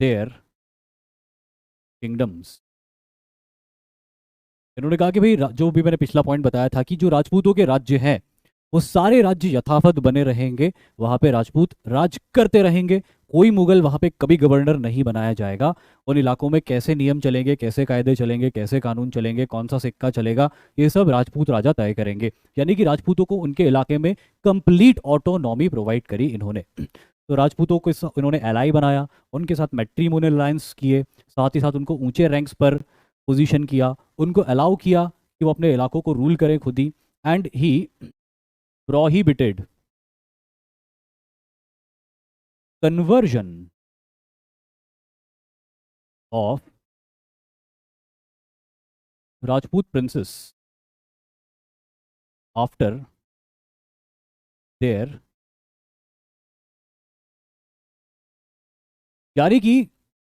There kingdoms. इन्होंने कहा कि भाई जो भी मैंने पिछला पॉइंट बताया था कि जो राजपूतों के राज्य हैं वो सारे राज्य यथावत बने रहेंगे, वहां पे राजपूत राज करते रहेंगे, कोई मुगल वहां पे कभी गवर्नर नहीं बनाया जाएगा। उन इलाकों में कैसे नियम चलेंगे, कैसे कायदे चलेंगे, कैसे कानून चलेंगे, कौन सा सिक्का चलेगा, ये सब राजपूत राजा तय करेंगे। यानी कि राजपूतों को उनके इलाके में कंप्लीट ऑटोनॉमी प्रोवाइड करी इन्होंने। तो राजपूतों को इन्होंने एलाई बनाया, उनके साथ मैट्रिमोनियल अलायंस किए, साथ ही साथ उनको ऊंचे रैंक्स पर पोजीशन किया, उनको अलाउ किया कि वो अपने इलाकों को रूल करें खुद ही। And he prohibited conversion of Rajput princesses after their, यानी कि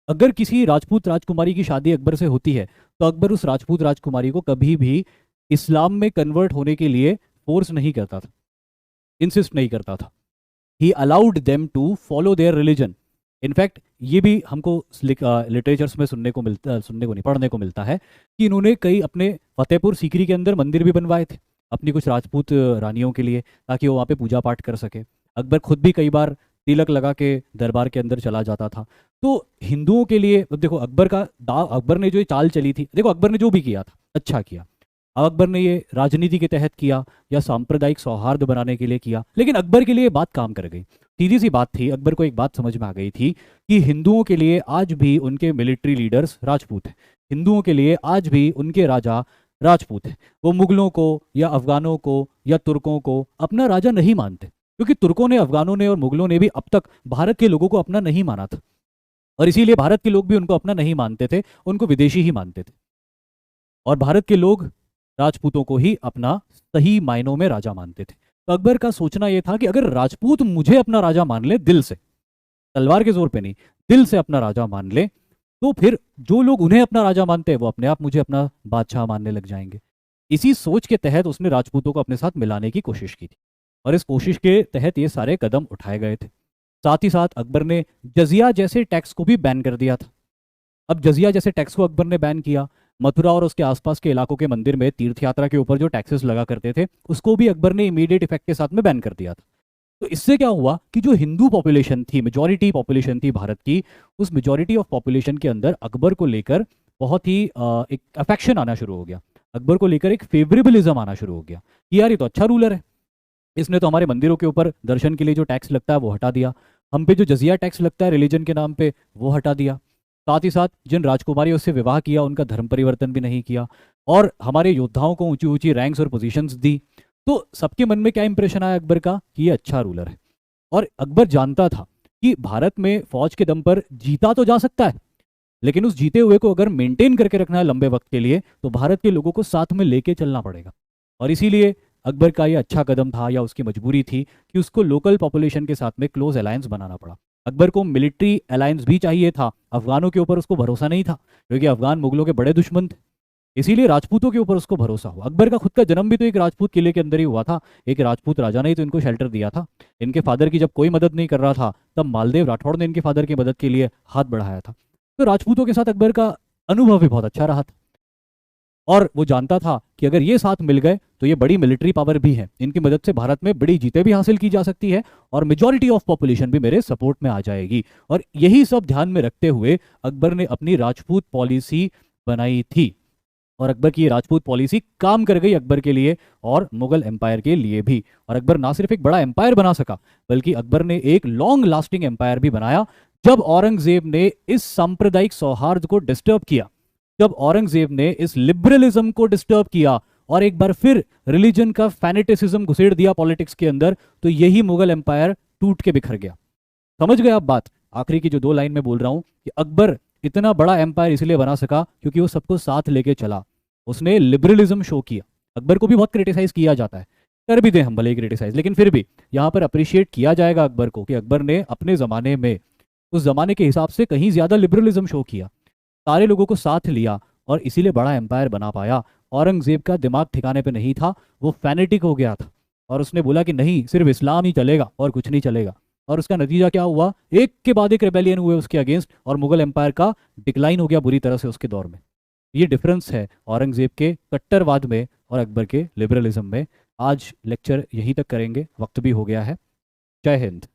अगर किसी राजपूत राजकुमारी की शादी अकबर से होती है तो अकबर उस राजपूत राजकुमारी को कभी भी इस्लाम में कन्वर्ट होने के लिए फोर्स नहीं करता था, इंसिस्ट नहीं करता था। He allowed them to follow their religion. In fact ये भी हमको लिटरेचर्स में सुनने को नहीं, पढ़ने को मिलता है कि इन्होंने कई अपने फतेहपुर सीकरी के अंदर मंदिर भी बनवाए थे अपनी कुछ राजपूत रानियों के लिए, ताकि वो वहाँ पे पूजा पाठ कर सके। अकबर खुद भी कई बार तिलक लगा के दरबार के अंदर चला जाता था। तो हिंदुओं के लिए अब देखो अकबर का दाव, अकबर ने जो ये चाल चली थी, देखो अकबर ने जो भी किया था अच्छा किया। अब अकबर ने ये राजनीति के तहत किया या सांप्रदायिक सौहार्द बनाने के लिए किया, लेकिन अकबर के लिए बात काम कर गई। सीधी सी बात थी, अकबर को एक बात समझ में आ गई थी कि हिंदुओं के लिए आज भी उनके मिलिट्री लीडर्स राजपूत हैं, हिंदुओं के लिए आज भी उनके राजा राजपूत हैं। वो मुगलों को या अफगानों को या तुर्कों को अपना राजा नहीं मानते, क्योंकि तुर्कों ने, अफगानों ने और मुगलों ने भी अब तक भारत के लोगों को अपना नहीं माना था, और इसीलिए भारत के लोग भी उनको अपना नहीं मानते थे, उनको विदेशी ही मानते थे। और भारत के लोग राजपूतों को ही अपना सही मायनों में राजा मानते थे। तो अकबर का सोचना यह था कि अगर राजपूत मुझे अपना राजा मान ले दिल से, तलवार के जोर पे नहीं, दिल से अपना राजा मान ले, तो फिर जो लोग उन्हें अपना राजा मानते हैं वो अपने आप मुझे अपना बादशाह मानने लग जाएंगे। इसी सोच के तहत उसने राजपूतों को अपने साथ मिलाने की कोशिश की थी, और इस कोशिश के तहत ये सारे कदम उठाए गए थे। साथ ही साथ अकबर ने जजिया जैसे टैक्स को भी बैन कर दिया था। अब जजिया जैसे टैक्स को अकबर ने बैन किया, मथुरा और उसके आसपास के इलाकों के मंदिर में तीर्थ यात्रा के ऊपर जो टैक्सेस लगा करते थे उसको भी अकबर ने इमीडिएट इफेक्ट के साथ में बैन कर दिया था। तो इससे क्या हुआ कि जो हिंदू पॉपुलेशन थी, मेजॉरिटी पॉपुलेशन थी भारत की, उस मेजॉरिटी ऑफ पॉपुलेशन के अंदर अकबर को लेकर बहुत ही एक अफेक्शन आना शुरू हो गया, अकबर को लेकर एक फेवरेबलिज्म आना शुरू हो गया कि यार ये तो अच्छा रूलर है, इसने तो हमारे मंदिरों के ऊपर दर्शन के लिए जो टैक्स लगता है वो हटा दिया, हम पे जो जजिया टैक्स लगता है रिलीजन के नाम पे वो हटा दिया, साथ ही साथ जिन राजकुमारियों से विवाह किया उनका धर्म परिवर्तन भी नहीं किया, और हमारे योद्धाओं को ऊंची ऊंची रैंक्स और पोजीशंस दी। तो सबके मन में क्या इंप्रेशन आया अकबर का कि ये अच्छा रूलर है। और अकबर जानता था कि भारत में फौज के दम पर जीता तो जा सकता है, लेकिन उस जीते हुए को अगर मेंटेन करके रखना है लंबे वक्त के लिए तो भारत के लोगों को साथ में लेके चलना पड़ेगा। और इसीलिए अकबर का ये अच्छा कदम था या उसकी मजबूरी थी कि उसको लोकल पॉपुलेशन के साथ में क्लोज अलायंस बनाना पड़ा। अकबर को मिलिट्री अलायंस भी चाहिए था, अफगानों के ऊपर उसको भरोसा नहीं था क्योंकि अफगान मुगलों के बड़े दुश्मन थे, इसीलिए राजपूतों के ऊपर उसको भरोसा हुआ। अकबर का खुद का जन्म भी तो एक राजपूत किले के अंदर ही हुआ था, एक राजपूत राजा ने ही तो इनको शेल्टर दिया था। इनके फादर की जब कोई मदद नहीं कर रहा था तब मालदेव राठौड़ ने इनके फादर की मदद के लिए हाथ बढ़ाया था। तो राजपूतों के साथ अकबर का अनुभव भी बहुत अच्छा रहा था, और वो जानता था कि अगर ये साथ मिल गए तो ये बड़ी मिलिट्री पावर भी है, इनकी मदद से भारत में बड़ी जीतें भी हासिल की जा सकती है और मेजॉरिटी ऑफ पॉपुलेशन भी मेरे सपोर्ट में आ जाएगी। और यही सब ध्यान में रखते हुए अकबर ने अपनी राजपूत पॉलिसी बनाई थी, और अकबर की ये राजपूत पॉलिसी काम कर गई अकबर के लिए और मुगल एम्पायर के लिए भी। और अकबर ना सिर्फ एक बड़ा एम्पायर बना सका बल्कि अकबर ने एक लॉन्ग लास्टिंग एम्पायर भी बनाया। जब औरंगजेब ने इस सांप्रदायिक सौहार्द को डिस्टर्ब किया, जब औरंगजेब ने इस लिबरलिज्म को डिस्टर्ब किया और एक बार फिर रिलीजन का फैनेटिसिज्म घुसेड़ दिया पॉलिटिक्स के अंदर, तो यही मुगल एम्पायर टूट के बिखर गया। समझ गए आप बात? आखिरी की जो दो लाइन में बोल रहा हूं कि अकबर इतना बड़ा एम्पायर इसलिए बना सका क्योंकि वो सबको साथ लेके चला, उसने लिबरलिज्म शो किया। अकबर को भी बहुत क्रिटिसाइज किया जाता है, कर भी दें हम भले ही क्रिटिसाइज, लेकिन फिर भी यहाँ पर अप्रिशिएट किया जाएगा अकबर को कि अकबर ने अपने ज़माने में उस ज़माने के हिसाब से कहीं ज़्यादा लिबरलिज्म शो किया, सारे लोगों को साथ लिया और इसीलिए बड़ा एम्पायर बना पाया। औरंगजेब का दिमाग ठिकाने पे नहीं था, वो फैनेटिक हो गया था और उसने बोला कि नहीं, सिर्फ इस्लाम ही चलेगा और कुछ नहीं चलेगा। और उसका नतीजा क्या हुआ, एक के बाद एक रेबेलियन हुए उसके अगेंस्ट, और मुगल एम्पायर का डिक्लाइन हो गया बुरी तरह से उसके दौर में। ये डिफरेंस है औरंगजेब के कट्टरवाद में और अकबर के लिबरलिज्म में। आज लेक्चर यहीं तक करेंगे, वक्त भी हो गया है। जय हिंद।